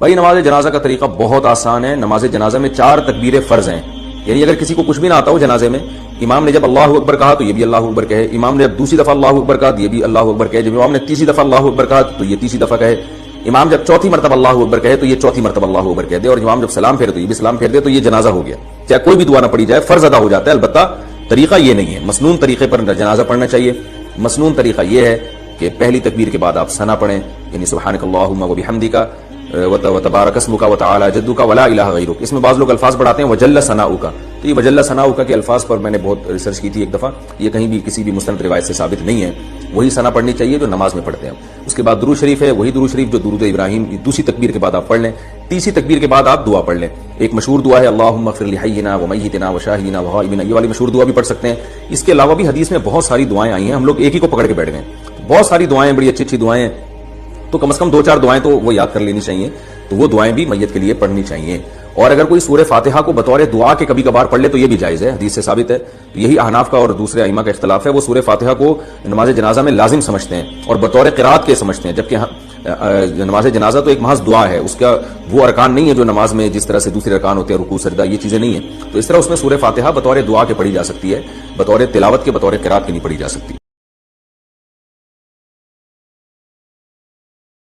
بھائی نماز جنازہ کا طریقہ بہت آسان ہے. نماز جنازہ میں 4 تکبیریں فرض ہیں. یعنی اگر کسی کو کچھ بھی نہ آتا ہو جنازے میں، امام نے جب اللہ اکبر کہا تو یہ بھی اللہ اکبر کہے، امام نے جب دوسری دفعہ اللہ اکبر کہا تو یہ بھی اللہ اکبر کہے، جب امام نے تیسری دفعہ اللہ اکبر کہا تو یہ تیسری دفعہ کہے، امام جب چوتھی مرتبہ اللہ اکبر کہے تو یہ چوتھی مرتبہ اللہ اکبر کہہ دے، اور امام جب سلام پھیرے تو یہ بھی سلام پھیر دے، تو یہ جنازہ ہو گیا. چاہے کوئی بھی دعا نہ پڑھی جائے، فرض ادا ہو جاتا ہے. البتہ طریقہ یہ نہیں ہے، مسنون طریقے پر جنازہ پڑھنا چاہیے. مسنون طریقہ یہ ہے کہ پہلی تکبیر کے بعد آپ ثنا پڑھیں، یعنی سبحانک اللہم و بحمدک وتبارک اسمک وتعالی جدک ولا الہ غیرک. اس میں بعض لوگ الفاظ بڑھاتے ہیں وجل ثناؤک. تو یہ وجل ثناؤک کے الفاظ پر میں نے بہت ریسرچ کی تھی ایک دفعہ، یہ کہیں بھی کسی بھی مستند روایت سے ثابت نہیں ہے. وہی ثنا پڑھنی چاہیے جو نماز میں پڑھتے ہیں. اس کے بعد درود شریف ہے، وہی درود شریف جو درود ابراہیم دوسری تکبیر کے بعد آپ پڑھ لیں. تیسری تکبیر کے بعد آپ دعا پڑھ لیں. ایک مشہور دعا ہے اللہم اغفر لحینا ومیتنا وشاہدنا وغائبنا، یہ والی مشہور دعا بھی پڑھ سکتے ہیں. اس کے علاوہ بھی حدیث میں بہت ساری دعائیں آئی ہیں، ہم لوگ ایک ہی کو پکڑ کے بیٹھ گئے. بہت ساری دعائیں، بڑی اچھی اچھی دعائیں ہیں، تو کم از کم 2-4 دعائیں تو وہ یاد کر لینی چاہیے. تو وہ دعائیں بھی میت کے لیے پڑھنی چاہیے. اور اگر کوئی سورہ فاتحہ کو بطور دعا کے کبھی کبھار پڑھ لے تو یہ بھی جائز ہے، حدیث سے ثابت ہے. یہی احناف کا اور دوسرے ائمہ کا اختلاف ہے. وہ سورہ فاتحہ کو نماز جنازہ میں لازم سمجھتے ہیں اور بطور قرات کے سمجھتے ہیں، جبکہ نماز جنازہ تو ایک محض دعا ہے. اس کا وہ ارکان نہیں ہے جو نماز میں جس طرح سے دوسرے ارکان ہوتے ہیں، رکوع سجدہ، یہ چیزیں نہیں ہیں. تو اس طرح اس میں سورہ فاتحہ بطور دعا کے پڑھی جا سکتی ہے، بطور تلاوت کے، بطور قرات کے نہیں پڑھی جا سکتی.